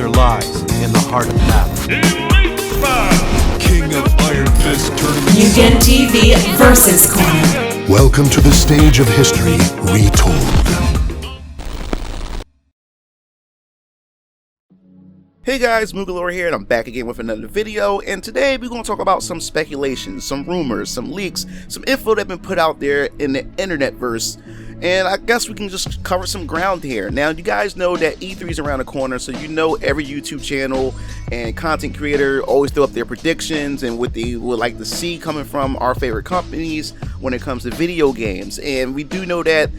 answer lies in the heart of battle. King of Iron Fist Tournament. Mugen TV versus Corner. Welcome to the stage of history retold. Hey guys, Moogalore here, and I'm back again with another video, and today we're going to talk about some speculation, some rumors, some leaks, some info that's been put out there in the internetverse, and I guess we can just cover some ground here. Now, you guys know that E3 is around the corner, so you know every YouTube channel and content creator always throw up their predictions and what they would like to see coming from our favorite companies when it comes to video games, and we do know that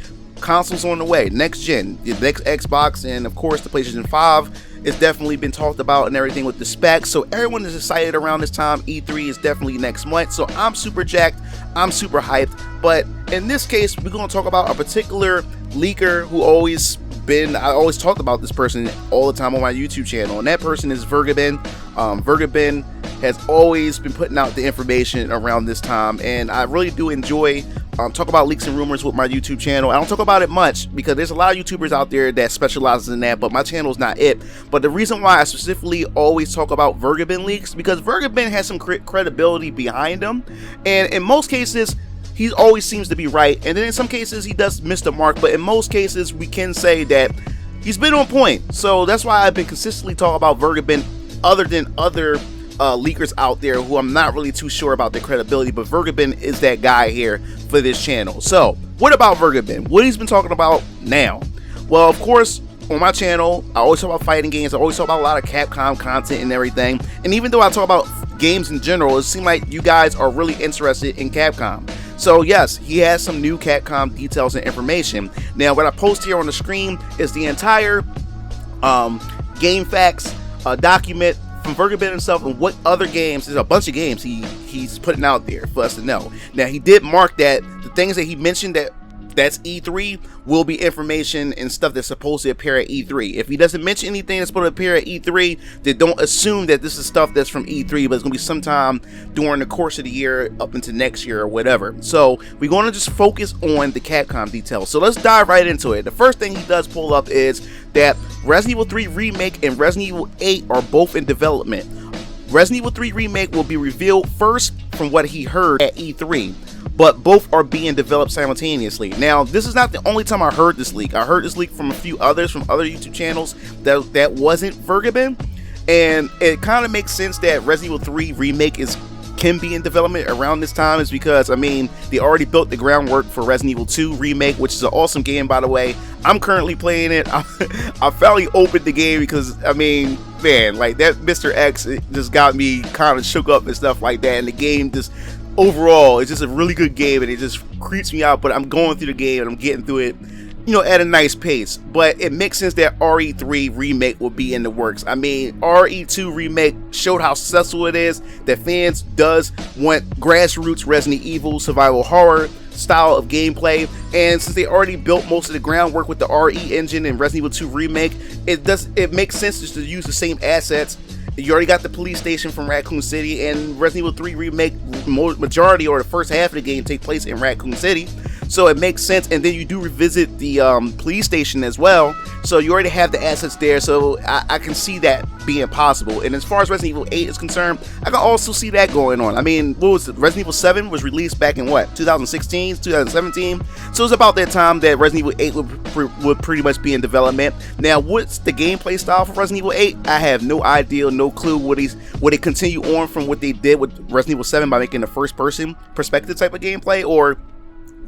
consoles on the way, next gen, the next Xbox, and of course the PlayStation 5. It's definitely been talked about and everything with the specs, so everyone is excited around this time. E3 is definitely next month, so I'm super jacked, I'm super hyped. But in this case, we're going to talk about a particular leaker who I always talked about this person all the time on my YouTube channel, and that person is Vergabin. Vergabin has always been putting out the information around this time, and I really do enjoy talk about leaks and rumors with my YouTube channel. I don't talk about it much because there's a lot of YouTubers out there that specializes in that, but my channel is not it. But the reason why I specifically always talk about Vergabin leaks, because Vergabin has some credibility behind him, and in most cases he always seems to be right, and then in some cases he does miss the mark, but in most cases we can say that he's been on point. So that's why I've been consistently talking about Vergabin, other than other leakers out there who I'm not really too sure about their credibility, but Vergabin is that guy here for this channel. So what about Vergabin? What he's been talking about now? Well, of course, on my channel I always talk about fighting games, I always talk about a lot of Capcom content and everything, and even though I talk about games in general, it seems like you guys are really interested in Capcom. So yes, he has some new Capcom details and information. Now what I post here on the screen is the entire game facts document from Vergabin himself, and what other games, there's a bunch of games he's putting out there for us to know. Now he did mark that the things that he mentioned that's E3 will be information and stuff that's supposed to appear at E3. If he doesn't mention anything that's supposed to appear at E3, then don't assume that this is stuff that's from E3, but it's going to be sometime during the course of the year up into next year or whatever. So we're going to just focus on the Capcom details. So let's dive right into it. The first thing he does pull up is that Resident Evil 3 Remake and Resident Evil 8 are both in development. Resident Evil 3 Remake will be revealed first from what he heard at E3, but both are being developed simultaneously. Now, this is not the only time I heard this leak. I heard this leak from a few others, from other YouTube channels that wasn't Vergabin, and it kind of makes sense that Resident Evil 3 Remake can be in development around this time, is because, I mean, they already built the groundwork for Resident Evil 2 Remake, which is an awesome game, by the way. I'm currently playing it. I finally opened the game because, I mean, man, like that Mr. X, it just got me kind of shook up and stuff like that, and the game just overall, it's just a really good game, and it just creeps me out, but I'm going through the game and I'm getting through it, you know, at a nice pace. But it makes sense that RE3 Remake will be in the works. I mean, RE2 Remake showed how successful it is, that fans does want grassroots Resident Evil survival horror style of gameplay, and since they already built most of the groundwork with the RE engine in Resident Evil 2 Remake, it makes sense just to use the same assets. You already got the police station from Raccoon City, and Resident Evil 3 Remake, majority or the first half of the game take place in Raccoon City, so it makes sense. And then you do revisit the police station as well, so you already have the assets there, so I can see that being possible. And as far as Resident Evil 8 is concerned, I can also see that going on. I mean, what was it? Resident Evil 7 was released back in what, 2016, 2017, so it's about that time that Resident Evil 8 would pretty much be in development. Now, what's the gameplay style for Resident Evil 8? I have no idea, no clue. Would they continue on from what they did with Resident Evil 7 by making a first person perspective type of gameplay, or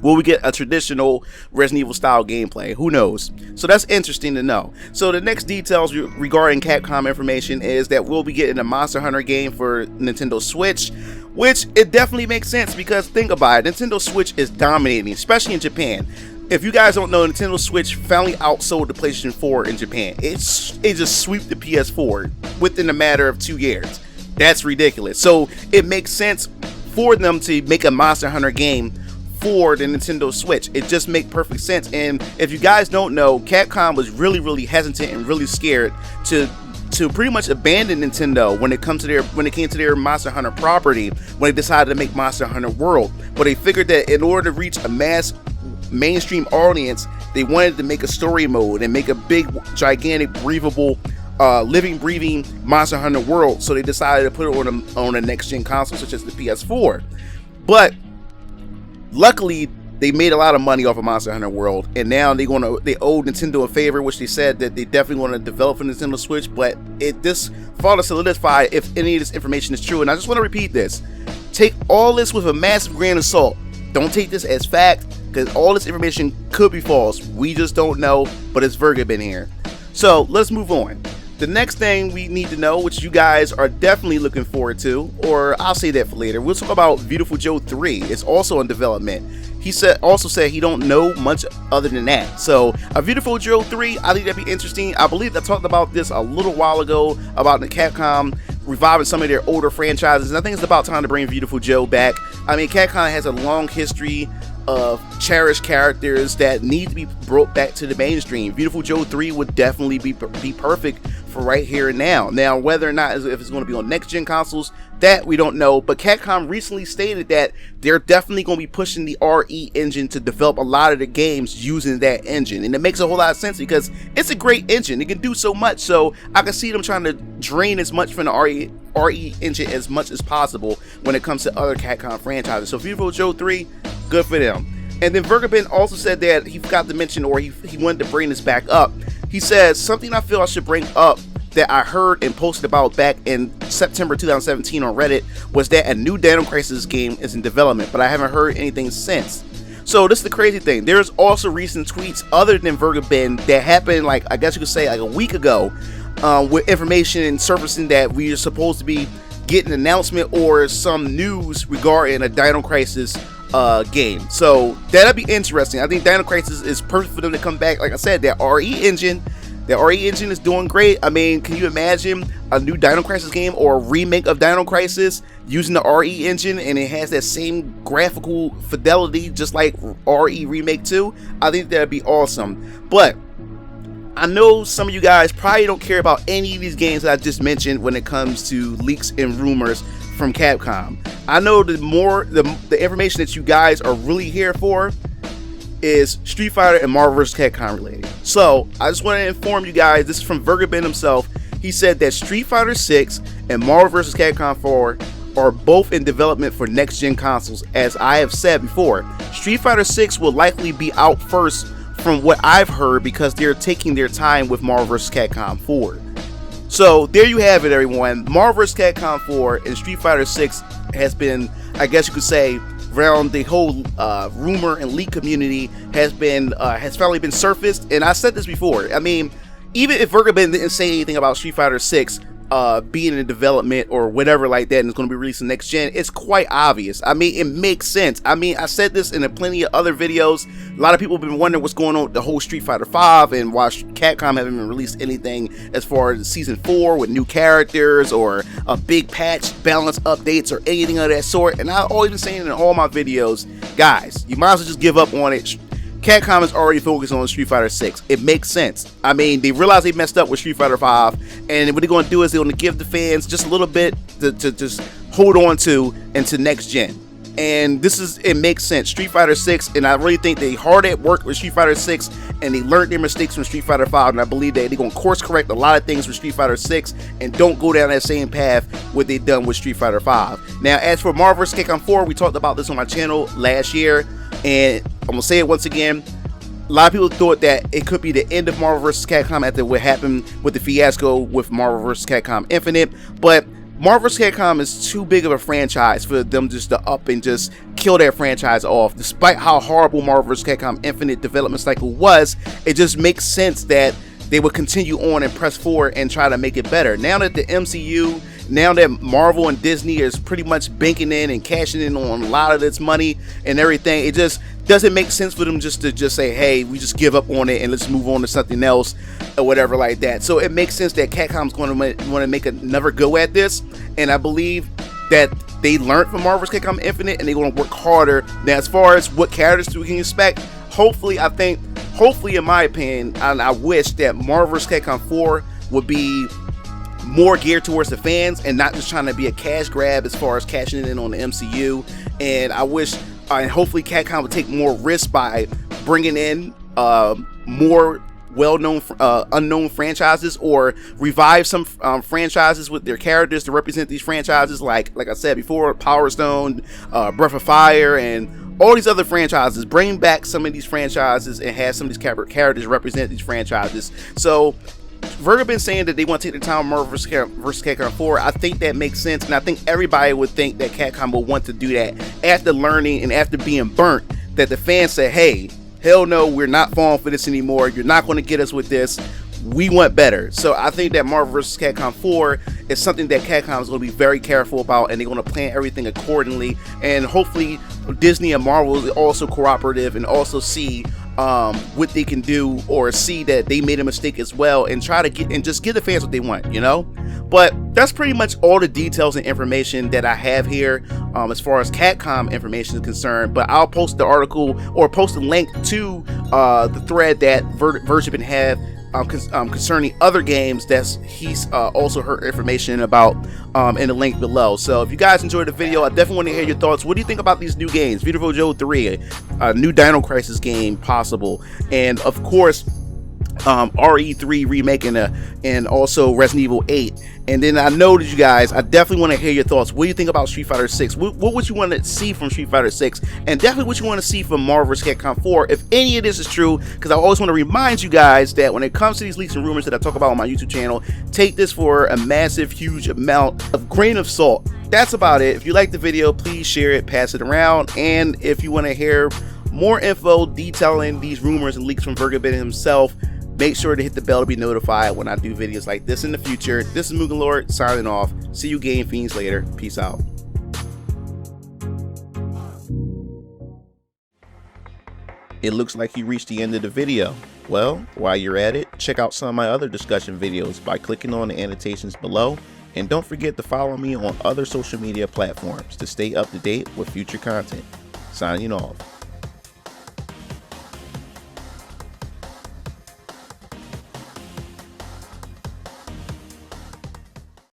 will we get a traditional Resident Evil style gameplay? Who knows? So that's interesting to know. So the next details regarding Capcom information is that we'll be getting a Monster Hunter game for Nintendo Switch, which it definitely makes sense, because think about it, Nintendo Switch is dominating, especially in Japan. If you guys don't know, Nintendo Switch finally outsold the PlayStation 4 in Japan. It just swept the PS4 within a matter of 2 years. That's ridiculous. So it makes sense for them to make a Monster Hunter game for the Nintendo Switch. It just makes perfect sense. And if you guys don't know, Capcom was really hesitant and really scared to pretty much abandon Nintendo when it came to their Monster Hunter property, when they decided to make Monster Hunter World. But they figured that in order to reach a mass mainstream audience, they wanted to make a story mode and make a big, gigantic, breathable living, breathing Monster Hunter World, so they decided to put it on a next gen console such as the PS4. But luckily, they made a lot of money off of Monster Hunter World, and now they owe Nintendo a favor, which they said that they definitely want to develop for Nintendo Switch. But this further solidify if any of this information is true. And I just want to repeat this: take all this with a massive grain of salt. Don't take this as fact, because all this information could be false. We just don't know, but it's Vergabin here. So let's move on. The next thing we need to know, which you guys are definitely looking forward to, or I'll say that for later, we'll talk about Beautiful Joe 3. It's also in development. He also said he don't know much other than that. So a Beautiful Joe 3, I think that'd be interesting. I believe I talked about this a little while ago about the Capcom reviving some of their older franchises, and I think it's about time to bring Beautiful Joe back. I mean, Capcom has a long history of cherished characters that need to be brought back to the mainstream. Beautiful Joe 3 would definitely be perfect for right here and now. Now, whether or not if it's going to be on next gen consoles, that we don't know, but Capcom recently stated that they're definitely going to be pushing the RE engine to develop a lot of the games using that engine, and it makes a whole lot of sense because it's a great engine. It can do so much, so I can see them trying to drain as much from the RE engine as much as possible when it comes to other Capcom franchises. So Beautiful Joe 3, good for them. And then Vergabin also said that he forgot to mention, or he wanted to bring this back up. He says, something I feel I should bring up that I heard and posted about back in September 2017 on Reddit was that a new Dino Crisis game is in development, but I haven't heard anything since. So this is the crazy thing. There's also recent tweets other than Vergabin that happened, like, I guess you could say like a week ago, with information surfacing that we are supposed to be getting an announcement or some news regarding a Dino Crisis game. So that'd be interesting. I think Dino Crisis is perfect for them to come back. Like I said, that RE engine is doing great. I mean, can you imagine a new Dino Crisis game or a remake of Dino Crisis using the RE engine, and it has that same graphical fidelity just like RE Remake 2? I think that'd be awesome. But I know some of you guys probably don't care about any of these games that I just mentioned when it comes to leaks and rumors from Capcom. I know the information that you guys are really here for is Street Fighter and Marvel vs. Capcom related. So I just want to inform you guys, this is from Vergabin himself. He said that Street Fighter 6 and Marvel vs. Capcom 4 are both in development for next gen consoles. As I have said before, Street Fighter 6 will likely be out first from what I've heard, because they're taking their time with Marvel vs. Capcom 4. So there you have it, everyone. Marvel vs. Capcom 4 and Street Fighter 6 has been, I guess you could say, around the whole rumor and leak community has finally been surfaced. And I said this before. I mean, even if Vergabin didn't say anything about Street Fighter 6 being in development or whatever like that, and it's going to be released in next gen, it's quite obvious. I mean, it makes sense. I mean, I said this in plenty of other videos. A lot of people have been wondering what's going on with the whole Street Fighter 5 and why Capcom haven't even released anything as far as season 4 with new characters or a big patch, balance updates, or anything of that sort. And I've always been saying in all my videos, guys, you might as well just give up on it. Capcom is already focused on Street Fighter 6. It makes sense. I mean, they realize they messed up with Street Fighter 5, and what they're going to do is they're going to give the fans just a little bit to just hold on to into next gen. And it makes sense. Street Fighter 6, and I really think they hard at work with Street Fighter 6, and they learned their mistakes from Street Fighter 5, and I believe that they're going to course correct a lot of things with Street Fighter 6 and don't go down that same path what they done with Street Fighter 5. Now, as for Marvel vs. Capcom 4, we talked about this on my channel last year, and I'm going to say it once again. A lot of people thought that it could be the end of Marvel vs. Capcom after what happened with the fiasco with Marvel vs. Capcom Infinite, but Marvel vs. Capcom is too big of a franchise for them just to up and just kill their franchise off. Despite how horrible Marvel vs. Capcom Infinite development cycle was, it just makes sense that they would continue on and press forward and try to make it better. Now that the MCU, now that Marvel and Disney is pretty much banking in and cashing in on a lot of this money and everything, it just doesn't make sense for them just to say, hey, we just give up on it and let's move on to something else or whatever like that. So it makes sense that Capcom's going to want to make another go at this, and I believe that they learned from Marvel vs. Capcom Infinite and they're going to work harder. Now, as far as what characters we can expect, hopefully, in my opinion, and I wish that Marvel vs. Capcom 4 would be more geared towards the fans and not just trying to be a cash grab as far as cashing in on the MCU. And I wish, and hopefully Capcom would take more risks by bringing in more well-known unknown franchises, or revive some franchises with their characters to represent these franchises, like I said before, Power Stone, Breath of Fire, and all these other franchises. Bring back some of these franchises and have some of these characters represent these franchises. So Virgo been saying that they want to take the time on Marvel vs. Capcom 4. I think that makes sense, and I think everybody would think that Capcom will want to do that after learning and after being burnt, that the fans say, hey, hell no, we're not falling for this anymore. You're not going to get us with this. We want better. So I think that Marvel vs. Capcom 4 is something that Capcom is going to be very careful about, and they're going to plan everything accordingly. And hopefully Disney and Marvel is also cooperative and also see what they can do, or see that they made a mistake as well, and try to just give the fans what they want, you know. But that's pretty much all the details and information that I have here as far as Capcom information is concerned. But I'll post the article, or post a link to the thread that Virgin have concerning other games that he's also heard information about in the link below. So if you guys enjoyed the video, I definitely want to hear your thoughts. What do you think about these new games? Beautiful Joe 3, a new Dino Crisis game possible, and of course RE3 remake, and also Resident Evil 8. And then I know that you guys, I definitely want to hear your thoughts. What do you think about Street Fighter 6? What would you want to see from Street Fighter 6? And definitely what you want to see from Marvel vs. Capcom 4, if any of this is true, because I always want to remind you guys that when it comes to these leaks and rumors that I talk about on my YouTube channel, take this for a massive, huge amount of grain of salt. That's about it. If you like the video, please share it, pass it around. And if you want to hear more info detailing these rumors and leaks from Virgo himself, make sure to hit the bell to be notified when I do videos like this in the future. This is Mugen Lord signing off. See you Game Fiends later. Peace out. It looks like you reached the end of the video. Well, while you're at it, check out some of my other discussion videos by clicking on the annotations below. And don't forget to follow me on other social media platforms to stay up to date with future content. Signing off.